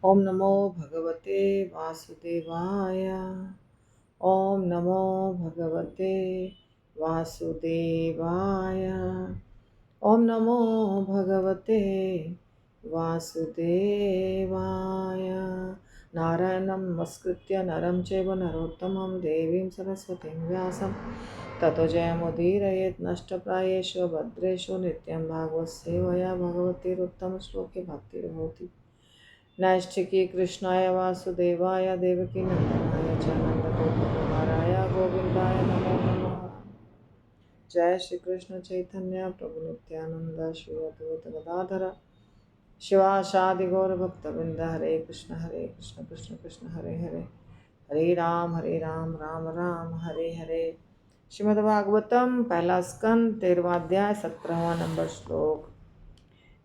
ओम नमो भगवते वासुदेवाय। ओम नमो भगवते वासुदेवाय। ओम नमो भगवते वासुदेवाय। नारायणं नमस्कृत्य नरं चैव नरोत्तमं देवीं सरस्वतीं व्यासं ततो जयमुदीरयेत् नष्टप्रायेषु भद्रेषु नित्यं भागवत सेवया भगवतीरुत्तमश्लोके भक्तिर्भवति। नैष्ठिकी कृष्णाय वासुदेवाय देवकी नंदनाय च नंदगोपकुमाराय गोविंदाय नमो नमः। जय श्री कृष्ण चैतन्य प्रभु नित्यानंद श्री अद्वैत गदाधर शिवासादि गौर भक्तवृंद। हरे कृष्ण कृष्ण कृष्ण हरे हरे, हरे राम राम राम हरे हरे। श्रीमद्भागवतम पहला स्कंद 13वां अध्याय 17वां नंबर श्लोक।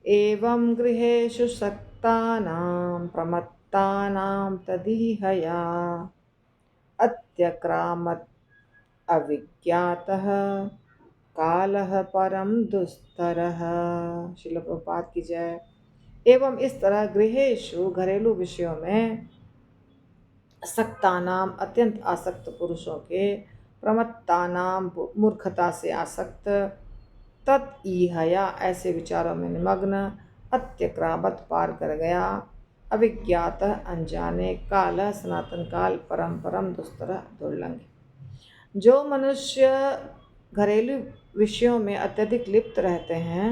एवं गृहेषु सक्तानां प्रमत्तानां तदीहया अत्यक्रामत् अविज्ञातः कालः परम दुस्तरः। श्रील प्रभुपाद की जय। एवं इस तरह गृहेषु घरेलू विषयों में सक्तानाम अत्यंत आसक्त पुरुषों के, प्रमत्तानाम मूर्खता से आसक्त, तत्ईहया ऐसे विचारों में निमग्न, अत्यक्रामत पार कर गया, अविज्ञात अनजाने, काल सनातन काल, परम परम दुस्तर दुर्लंघ। जो मनुष्य घरेलू विषयों में अत्यधिक लिप्त रहते हैं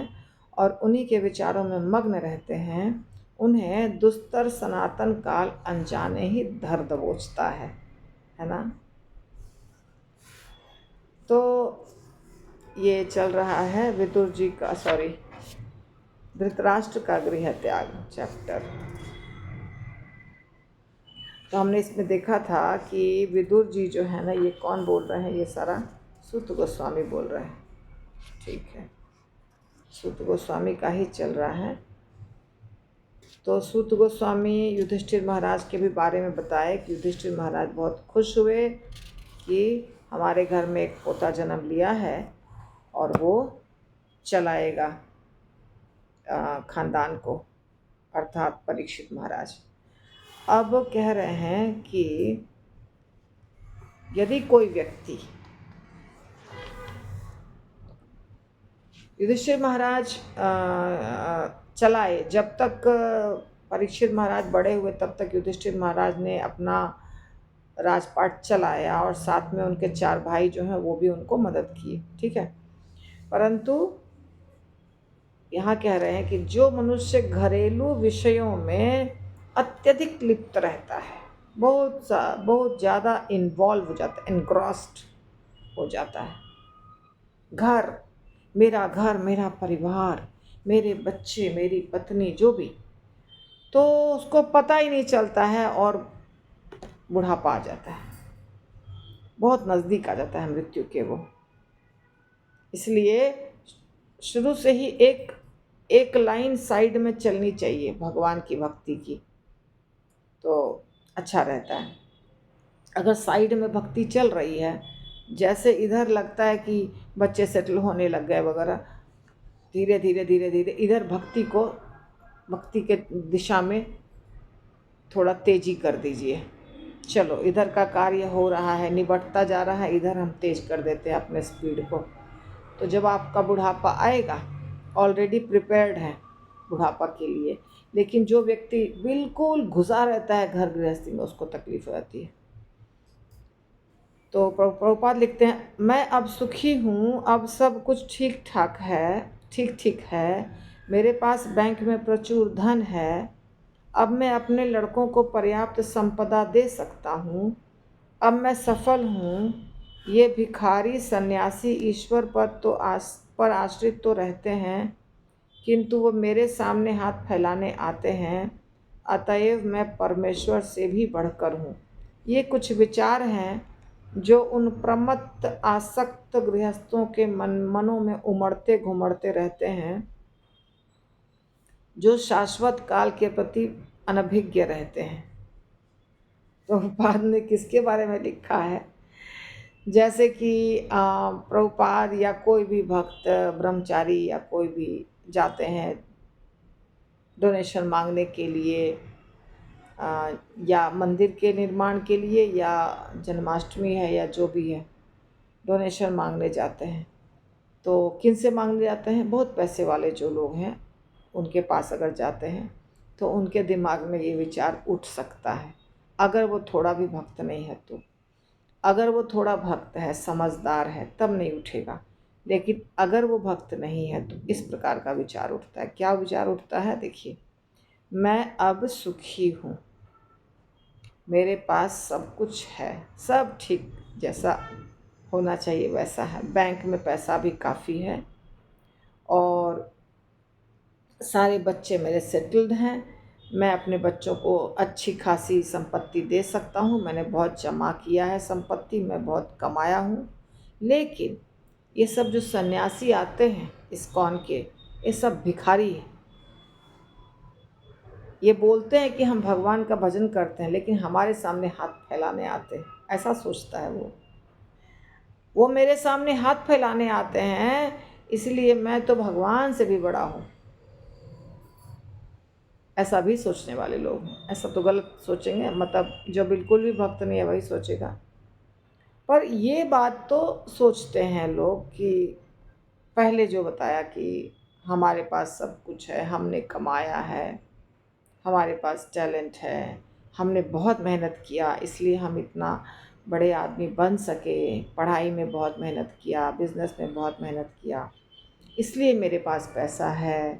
और उन्हीं के विचारों में मग्न रहते हैं, उन्हें दुस्तर सनातन काल अनजाने ही धर दबोचता है ना। तो ये चल रहा है विदुर जी का, धृतराष्ट्र का गृह त्याग चैप्टर। तो हमने इसमें देखा था कि विदुर जी जो है ना, ये कौन बोल रहे हैं, ये सारा सूत गोस्वामी बोल रहे हैं। ठीक है, सूत गोस्वामी का ही चल रहा है। तो सूत गोस्वामी युधिष्ठिर महाराज के भी बारे में बताए कि युधिष्ठिर महाराज बहुत खुश हुए कि हमारे घर में एक पोता जन्म लिया है और वो चलाएगा खानदान को, अर्थात परीक्षित महाराज। अब कह रहे हैं कि यदि कोई व्यक्ति, युधिष्ठिर महाराज चलाए, जब तक परीक्षित महाराज बड़े हुए तब तक युधिष्ठिर महाराज ने अपना राजपाट चलाया और साथ में उनके 4 भाई जो हैं वो भी उनको मदद की। ठीक है, परंतु यहाँ कह रहे हैं कि जो मनुष्य घरेलू विषयों में अत्यधिक लिप्त रहता है, बहुत ज़्यादा इन्वॉल्व हो जाता है, एनग्रॉस्ड हो जाता है, घर मेरा परिवार, मेरे बच्चे, मेरी पत्नी, जो भी, तो उसको पता ही नहीं चलता है और बुढ़ापा आ जाता है, बहुत नज़दीक आ जाता है मृत्यु के वो। इसलिए शुरू से ही एक लाइन साइड में चलनी चाहिए भगवान की भक्ति की, तो अच्छा रहता है। अगर साइड में भक्ति चल रही है, जैसे इधर लगता है कि बच्चे सेटल होने लग गए वगैरह, धीरे धीरे इधर भक्ति के दिशा में थोड़ा तेजी कर दीजिए। चलो, इधर का कार्य हो रहा है, निबटता जा रहा है, इधर हम तेज कर देते हैं अपने स्पीड को। तो जब आपका बुढ़ापा आएगा, ऑलरेडी प्रिपेयर्ड है बुढ़ापा के लिए, लेकिन जो व्यक्ति बिल्कुल घुसा रहता है घर गृहस्थी में, उसको तकलीफ हो जाती है। तो प्रभुपाद लिखते हैं, मैं अब सुखी हूँ, अब सब कुछ ठीक ठीक है, मेरे पास बैंक में प्रचुर धन है, अब मैं अपने लड़कों को पर्याप्त संपदा दे सकता हूँ, अब मैं सफल हूँ। ये भिखारी सन्यासी ईश्वर पर आश्रित तो रहते हैं, किंतु वो मेरे सामने हाथ फैलाने आते हैं, अतएव मैं परमेश्वर से भी बढ़कर हूँ। ये कुछ विचार हैं जो उन प्रमत्त आसक्त गृहस्थों के मनों में उमड़ते घुमड़ते रहते हैं, जो शाश्वत काल के प्रति अनभिज्ञ रहते हैं। प्रभुपाद ने किसके बारे में लिखा है? जैसे कि प्रभुपाद या कोई भी भक्त, ब्रह्मचारी या कोई भी जाते हैं डोनेशन मांगने के लिए, या मंदिर के निर्माण के लिए या जन्माष्टमी है या जो भी है, डोनेशन मांगने जाते हैं। तो किन से मांगने जाते हैं? बहुत पैसे वाले जो लोग हैं उनके पास अगर जाते हैं तो उनके दिमाग में ये विचार उठ सकता है, अगर वो थोड़ा भी भक्त नहीं है तो। अगर वो थोड़ा भक्त है, समझदार है, तब नहीं उठेगा। लेकिन अगर वो भक्त नहीं है तो इस प्रकार का विचार उठता है। क्या विचार उठता है? देखिए, मैं अब सुखी हूँ, मेरे पास सब कुछ है, सब ठीक जैसा होना चाहिए वैसा है, बैंक में पैसा भी काफ़ी है और सारे बच्चे मेरे सेटल्ड हैं। मैं अपने बच्चों को अच्छी खासी संपत्ति दे सकता हूँ, मैंने बहुत जमा किया है संपत्ति, मैं बहुत कमाया हूँ। लेकिन ये सब जो सन्यासी आते हैं इस्कॉन के, ये सब भिखारी हैं। ये बोलते हैं कि हम भगवान का भजन करते हैं, लेकिन हमारे सामने हाथ फैलाने आते हैं, ऐसा सोचता है वो मेरे सामने हाथ फैलाने आते हैं, इसलिए मैं तो भगवान से भी बड़ा हूँ। ऐसा भी सोचने वाले लोग हैं। ऐसा तो गलत सोचेंगे, मतलब जो बिल्कुल भी भक्त नहीं है वही सोचेगा। पर ये बात तो सोचते हैं लोग कि पहले जो बताया कि हमारे पास सब कुछ है, हमने कमाया है, हमारे पास टैलेंट है, हमने बहुत मेहनत किया इसलिए हम इतना बड़े आदमी बन सके, पढ़ाई में बहुत मेहनत किया, बिजनेस में बहुत मेहनत किया, इसलिए मेरे पास पैसा है,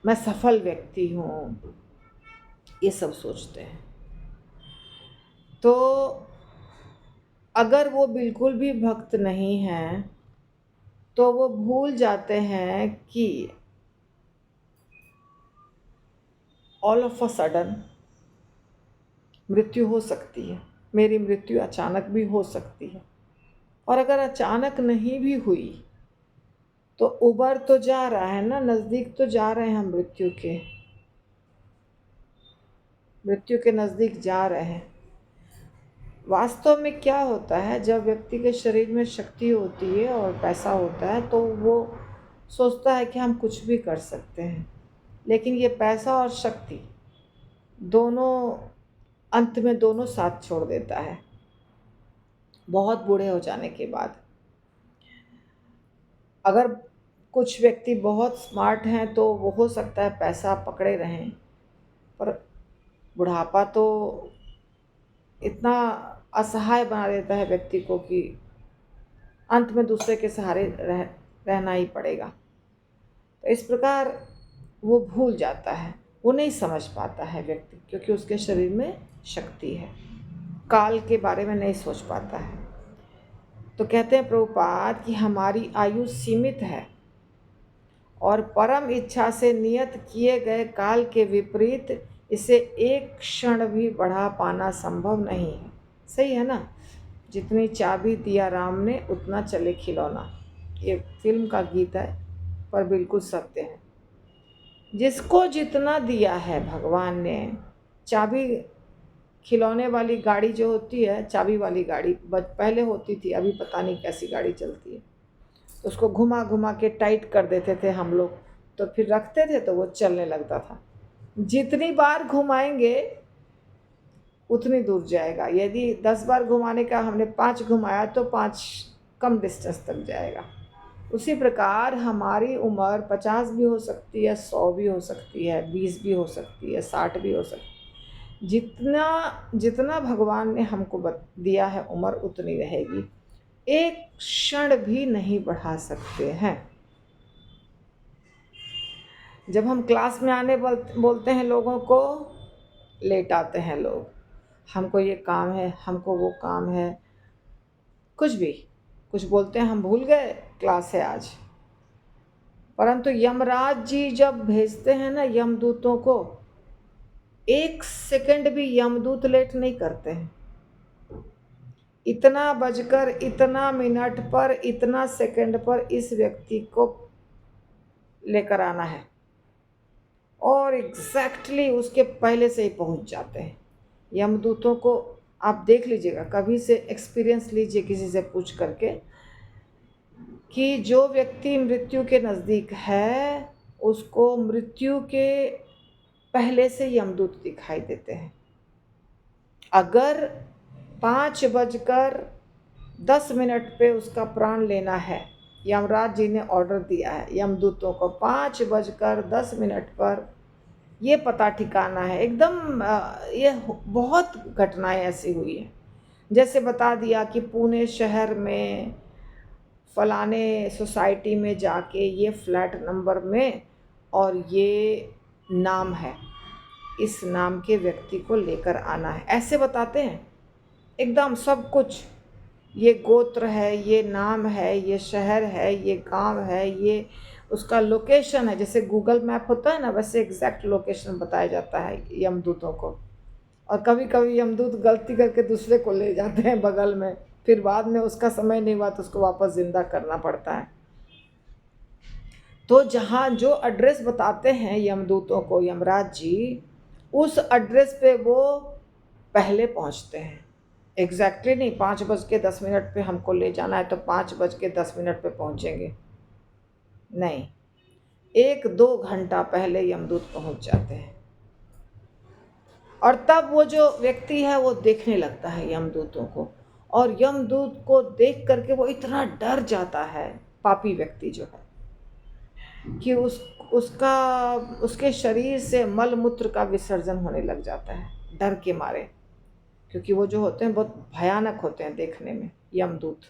मैं सफल व्यक्ति हूँ, ये सब सोचते हैं। तो अगर वो बिल्कुल भी भक्त नहीं हैं तो वो भूल जाते हैं कि ऑल ऑफ अ सडन मृत्यु हो सकती है, मेरी मृत्यु अचानक भी हो सकती है। और अगर अचानक नहीं भी हुई तो उबर तो जा रहा है ना, नज़दीक तो जा रहे हैं हम मृत्यु के नज़दीक जा रहे हैं। वास्तव में क्या होता है, जब व्यक्ति के शरीर में शक्ति होती है और पैसा होता है तो वो सोचता है कि हम कुछ भी कर सकते हैं। लेकिन ये पैसा और शक्ति दोनों अंत में दोनों साथ छोड़ देता है बहुत बूढ़े हो जाने के बाद। अगर कुछ व्यक्ति बहुत स्मार्ट हैं तो वो हो सकता है पैसा पकड़े रहें, पर बुढ़ापा तो इतना असहाय बना देता है व्यक्ति को कि अंत में दूसरे के सहारे रहना ही पड़ेगा। तो इस प्रकार वो भूल जाता है, वो नहीं समझ पाता है व्यक्ति, क्योंकि उसके शरीर में शक्ति है, काल के बारे में नहीं सोच पाता है। तो कहते हैं प्रभुपाद कि हमारी आयु सीमित है और परम इच्छा से नियत किए गए काल के विपरीत इसे एक क्षण भी बढ़ा पाना संभव नहीं है। सही है ना? जितनी चाबी दिया राम ने उतना चले खिलौना, ये फिल्म का गीत है, पर बिल्कुल सत्य है। जिसको जितना दिया है भगवान ने, चाबी खिलौने वाली गाड़ी जो होती है, चाबी वाली गाड़ी पहले होती थी, अभी पता नहीं कैसी गाड़ी चलती है, तो उसको घुमा घुमा के टाइट कर देते थे हम लोग, तो फिर रखते थे तो वो चलने लगता था। जितनी बार घुमाएंगे उतनी दूर जाएगा। यदि 10 बार घुमाने का हमने 5 घुमाया तो 5 कम डिस्टेंस तक जाएगा। उसी प्रकार हमारी उम्र 50 भी हो सकती है, 100 भी हो सकती है, 20 भी हो सकती है, 60 भी हो सकती है। जितना जितना भगवान ने हमको दिया है उम्र उतनी रहेगी, एक क्षण भी नहीं बढ़ा सकते हैं। जब हम क्लास में आने बोलते हैं लोगों को, लेट आते हैं लोग, हमको ये काम है, हमको वो काम है, कुछ भी कुछ बोलते हैं, हम भूल गए क्लास है आज। परंतु यमराज जी जब भेजते हैं ना यमदूतों को, 1 सेकंड भी यमदूत लेट नहीं करते हैं। इतना बजकर इतना मिनट पर इतना सेकंड पर इस व्यक्ति को लेकर आना है, और एग्जैक्टली उसके पहले से ही पहुंच जाते हैं। यमदूतों को आप देख लीजिएगा, कभी से एक्सपीरियंस लीजिए किसी से पूछ करके, कि जो व्यक्ति मृत्यु के नज़दीक है उसको मृत्यु के पहले से यमदूत दिखाई देते हैं। अगर 5:10 पे उसका प्राण लेना है, यमराज जी ने ऑर्डर दिया है यमदूतों को 5:10 पर ये पता ठिकाना है एकदम। ये बहुत घटनाएं ऐसी हुई हैं। जैसे बता दिया कि पुणे शहर में फलाने सोसाइटी में जाके ये फ्लैट नंबर में और ये नाम है, इस नाम के व्यक्ति को लेकर आना है, ऐसे बताते हैं एकदम सब कुछ। ये गोत्र है, ये नाम है, ये शहर है, ये गांव है, ये उसका लोकेशन है। जैसे गूगल मैप होता है ना, वैसे एग्जैक्ट लोकेशन बताया जाता है यमदूतों को। और कभी कभी यमदूत गलती करके दूसरे को ले जाते हैं बगल में, फिर बाद में उसका समय नहीं हुआ तो उसको वापस जिंदा करना पड़ता है। तो जहाँ जो एड्रेस बताते हैं यमदूतों को यमराज जी, उस एड्रेस पे वो पहले पहुँचते हैं। एग्जैक्टली नहीं 5:10 पे हमको ले जाना है तो 5:10 पे पहुँचेंगे, नहीं, 1-2 घंटा पहले यमदूत पहुँच जाते हैं। और तब वो जो व्यक्ति है वो देखने लगता है यमदूतों को, और यमदूत को देख करके वो इतना डर जाता है, पापी व्यक्ति जो है, कि उसके शरीर से मल मूत्र का विसर्जन होने लग जाता है डर के मारे। क्योंकि वो जो होते हैं बहुत भयानक होते हैं देखने में यमदूत।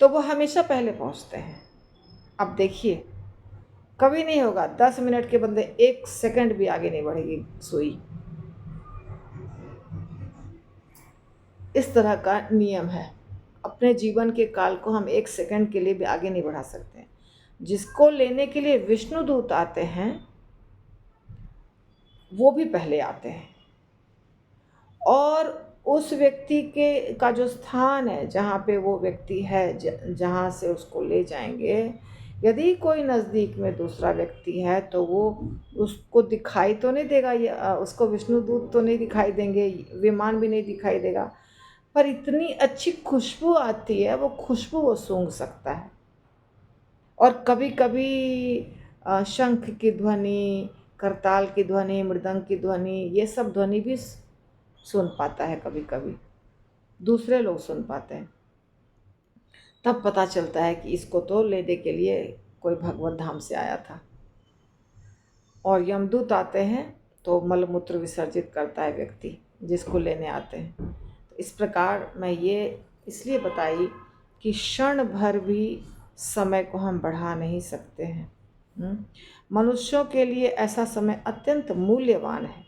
तो वो हमेशा पहले पहुंचते हैं। अब देखिए, कभी नहीं होगा 10 मिनट के बंदे 1 सेकंड भी आगे नहीं बढ़ेगी सुई। इस तरह का नियम है। अपने जीवन के काल को हम 1 सेकंड के लिए भी आगे नहीं बढ़ा सकते। जिसको लेने के लिए विष्णु दूत आते हैं वो भी पहले आते हैं, और उस व्यक्ति के का जो स्थान है जहाँ पे वो व्यक्ति है, जहाँ से उसको ले जाएंगे, यदि कोई नज़दीक में दूसरा व्यक्ति है तो वो उसको दिखाई तो नहीं देगा, उसको विष्णुदूत तो नहीं दिखाई देंगे, विमान भी नहीं दिखाई देगा, पर इतनी अच्छी खुशबू आती है, वो खुशबू वो सूंघ सकता है। और कभी कभी शंख की ध्वनि, करताल की ध्वनि, मृदंग की ध्वनि, ये सब ध्वनि भी सुन पाता है। कभी कभी दूसरे लोग सुन पाते हैं। तब पता चलता है कि इसको तो लेने के लिए कोई भगवत धाम से आया था। और यमदूत आते हैं तो मलमूत्र विसर्जित करता है व्यक्ति जिसको लेने आते हैं। तो इस प्रकार मैं ये इसलिए बताई कि क्षण भर भी समय को हम बढ़ा नहीं सकते हैं। मनुष्यों के लिए ऐसा समय अत्यंत मूल्यवान है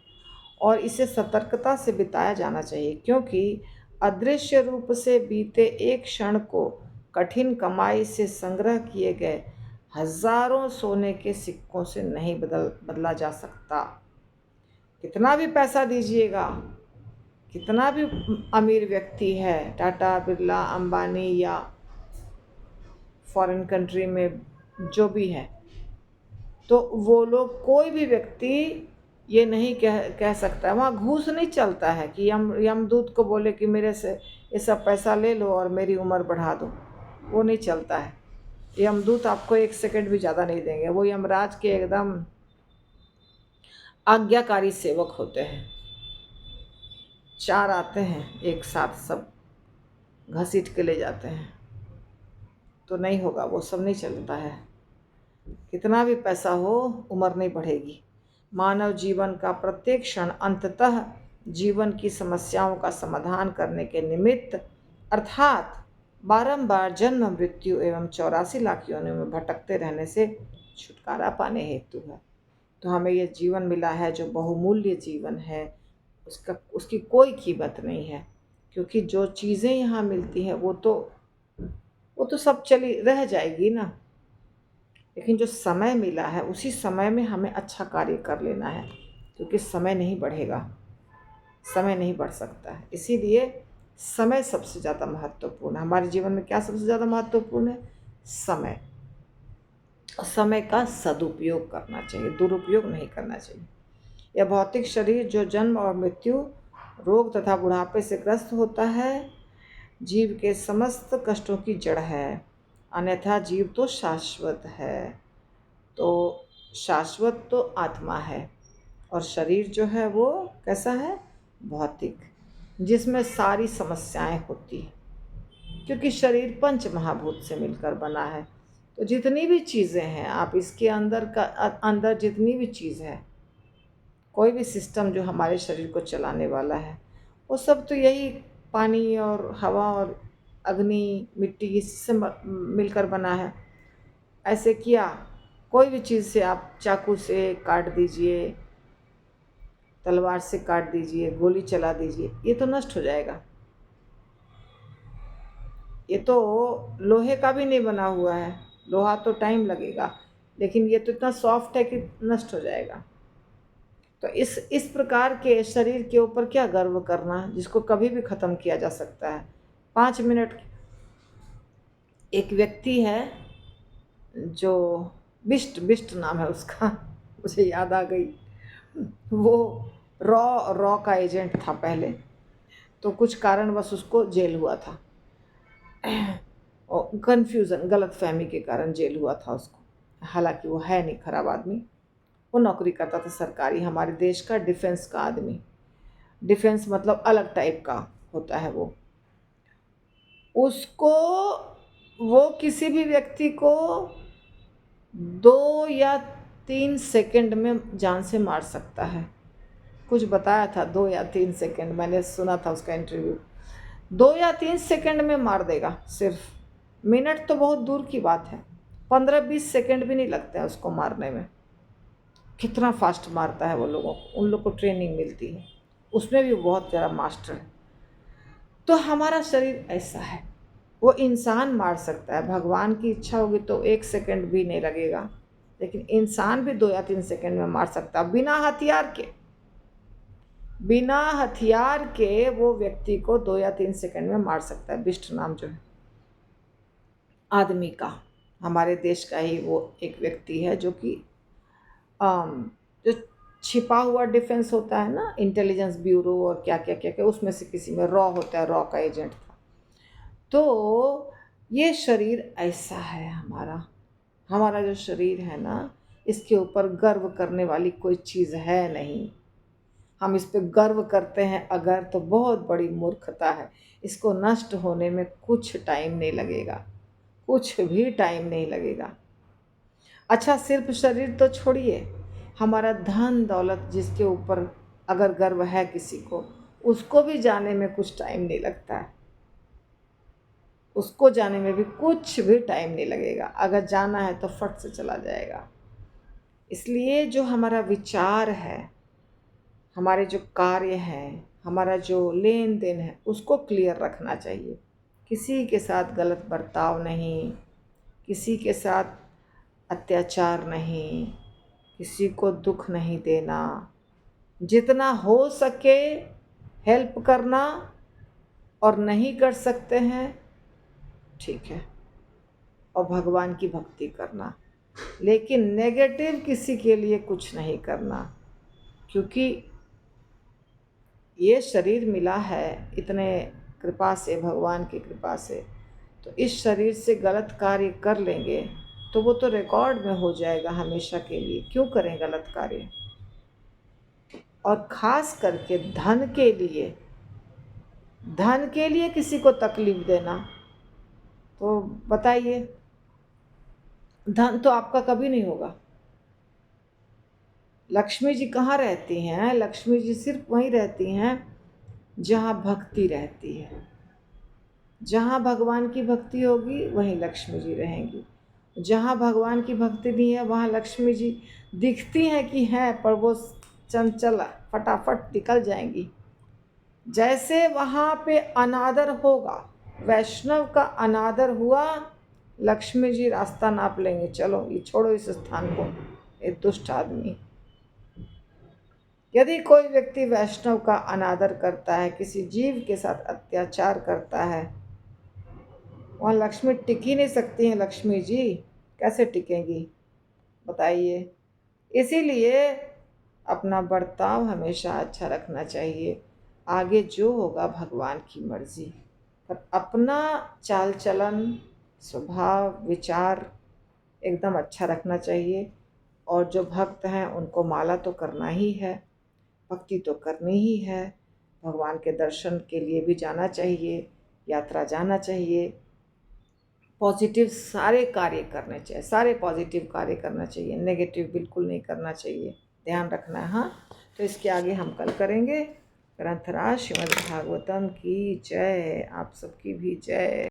और इसे सतर्कता से बिताया जाना चाहिए, क्योंकि अदृश्य रूप से बीते एक क्षण को कठिन कमाई से संग्रह किए गए हजारों सोने के सिक्कों से नहीं बदला जा सकता। कितना भी पैसा दीजिएगा, कितना भी अमीर व्यक्ति है, टाटा बिरला अंबानी या फॉरेन कंट्री में जो भी है, तो वो लोग कोई भी व्यक्ति ये नहीं कह सकता, वहाँ घूस नहीं चलता है कि यमदूत को बोले कि मेरे से ये सब पैसा ले लो और मेरी उम्र बढ़ा दो, वो नहीं चलता है। यमदूत आपको 1 सेकंड भी ज़्यादा नहीं देंगे। वो यमराज के एकदम आज्ञाकारी सेवक होते हैं। 4 आते हैं एक साथ, सब घसीट के ले जाते हैं, तो नहीं होगा, वो सब नहीं चलता है। कितना भी पैसा हो, उम्र नहीं बढ़ेगी। मानव जीवन का प्रत्येक क्षण अंततः जीवन की समस्याओं का समाधान करने के निमित्त अर्थात बारंबार जन्म मृत्यु एवं 84 लाख योनियों में भटकते रहने से छुटकारा पाने हेतु है। तो हमें यह जीवन मिला है जो बहुमूल्य जीवन है, उसकी कोई कीमत नहीं है, क्योंकि जो चीज़ें यहाँ मिलती हैं वो तो सब चली रह जाएगी ना। लेकिन जो समय मिला है उसी समय में हमें अच्छा कार्य कर लेना है, क्योंकि समय नहीं बढ़ेगा, समय नहीं बढ़ सकता है। इसीलिए समय सबसे ज़्यादा महत्वपूर्ण है। हमारे जीवन में क्या सबसे ज़्यादा महत्वपूर्ण है? समय। और समय का सदुपयोग करना चाहिए, दुरुपयोग नहीं करना चाहिए। यह भौतिक शरीर जो जन्म और मृत्यु, रोग तथा बुढ़ापे से ग्रस्त होता है, जीव के समस्त कष्टों की जड़ है, अन्यथा जीव तो शाश्वत है। तो शाश्वत तो आत्मा है, और शरीर जो है वो कैसा है, भौतिक, जिसमें सारी समस्याएं होती हैं, क्योंकि शरीर पंच महाभूत से मिलकर बना है। तो जितनी भी चीज़ें हैं, आप इसके अंदर जितनी भी चीज़ है, कोई भी सिस्टम जो हमारे शरीर को चलाने वाला है, वो सब तो यही पानी और हवा और अग्नि मिट्टी इससे मिलकर बना है। ऐसे किया, कोई भी चीज़ से आप चाकू से काट दीजिए, तलवार से काट दीजिए, गोली चला दीजिए, ये तो नष्ट हो जाएगा। ये तो लोहे का भी नहीं बना हुआ है, लोहा तो टाइम लगेगा, लेकिन ये तो इतना सॉफ्ट है कि नष्ट हो जाएगा। तो इस प्रकार के शरीर के ऊपर क्या गर्व करना, जिसको कभी भी ख़त्म किया जा सकता है। 5 मिनट। एक व्यक्ति है जो बिष्ट बिष्ट नाम है उसका, मुझे याद आ गई। वो रॉ का एजेंट था पहले, तो कुछ कारणवश उसको जेल हुआ था, और कन्फ्यूज़न, गलत फहमी के कारण जेल हुआ था उसको। हालांकि वो है नहीं खराब आदमी, वो नौकरी करता था सरकारी, हमारे देश का डिफेंस का आदमी। डिफेंस मतलब अलग टाइप का होता है वो। उसको, वो किसी भी व्यक्ति को 2 या 3 सेकंड में जान से मार सकता है। कुछ बताया था 2 या 3 सेकंड, मैंने सुना था उसका इंटरव्यू। 2 या 3 सेकंड में मार देगा सिर्फ। मिनट तो बहुत दूर की बात है, 15-20 सेकंड भी नहीं लगते हैं उसको मारने में। कितना फास्ट मारता है वो लोगों को, उन लोग को ट्रेनिंग मिलती है, उसमें भी बहुत ज़्यादा मास्टर है। तो हमारा शरीर ऐसा है, वो इंसान मार सकता है, भगवान की इच्छा होगी तो 1 सेकंड भी नहीं लगेगा, लेकिन इंसान भी 2 या 3 सेकंड में मार सकता है, बिना हथियार के। बिना हथियार के वो व्यक्ति को 2 या 3 सेकंड में मार सकता है। बिष्ट नाम जो है आदमी का, हमारे देश का ही वो एक व्यक्ति है, जो कि जो छिपा हुआ डिफेंस होता है ना, इंटेलिजेंस ब्यूरो और क्या क्या क्या क्या, उसमें से किसी में रॉ होता है, रॉ का एजेंट था। तो ये शरीर ऐसा है हमारा। हमारा जो शरीर है ना, इसके ऊपर गर्व करने वाली कोई चीज़ है नहीं। हम इस पे गर्व करते हैं अगर, तो बहुत बड़ी मूर्खता है। इसको नष्ट होने में कुछ टाइम नहीं लगेगा, कुछ भी टाइम नहीं लगेगा। अच्छा, सिर्फ शरीर तो छोड़िए, हमारा धन दौलत जिसके ऊपर अगर गर्व है किसी को, उसको भी जाने में कुछ टाइम नहीं लगता है। उसको जाने में भी कुछ भी टाइम नहीं लगेगा, अगर जाना है तो फट से चला जाएगा। इसलिए जो हमारा विचार है, हमारे जो कार्य हैं, हमारा जो लेन देन है, उसको क्लियर रखना चाहिए। किसी के साथ गलत बर्ताव नहीं, किसी के साथ अत्याचार नहीं, किसी को दुख नहीं देना, जितना हो सके हेल्प करना, और नहीं कर सकते हैं ठीक है, और भगवान की भक्ति करना, लेकिन नेगेटिव किसी के लिए कुछ नहीं करना। क्योंकि ये शरीर मिला है इतने कृपा से, भगवान की कृपा से, तो इस शरीर से गलत कार्य कर लेंगे तो वो तो रिकॉर्ड में हो जाएगा हमेशा के लिए। क्यों करें गलत कार्य? और ख़ास करके धन के लिए किसी को तकलीफ़ देना, तो बताइए, धन तो आपका कभी नहीं होगा। लक्ष्मी जी कहाँ रहती हैं? लक्ष्मी जी सिर्फ वहीं रहती हैं जहाँ भक्ति रहती है। जहाँ भगवान की भक्ति होगी वहीं लक्ष्मी जी रहेंगी। जहाँ भगवान की भक्ति नहीं है वहाँ लक्ष्मी जी दिखती हैं कि हैं, पर वो चंचल फटाफट निकल जाएंगी। जैसे वहाँ पे अनादर होगा, वैष्णव का अनादर हुआ, लक्ष्मी जी रास्ता नाप लेंगे, चलो ये छोड़ो इस स्थान को, ये दुष्ट आदमी। यदि कोई व्यक्ति वैष्णव का अनादर करता है, किसी जीव के साथ अत्याचार करता है, वहाँ लक्ष्मी टिक ही नहीं सकती हैं। लक्ष्मी जी कैसे टिकेंगी बताइए? इसीलिए अपना बर्ताव हमेशा अच्छा रखना चाहिए। आगे जो होगा भगवान की मर्जी, पर अपना चाल चलन, स्वभाव, विचार एकदम अच्छा रखना चाहिए। और जो भक्त हैं उनको माला तो करना ही है, भक्ति तो करनी ही है, भगवान के दर्शन के लिए भी जाना चाहिए, यात्रा जाना चाहिए, पॉजिटिव सारे कार्य करने चाहिए, सारे पॉजिटिव कार्य करना चाहिए, नेगेटिव बिल्कुल नहीं करना चाहिए, ध्यान रखना है। हाँ, तो इसके आगे हम कल करेंगे। ग्रंथराज श्रीमद् भागवतम की जय, आप सबकी भी जय।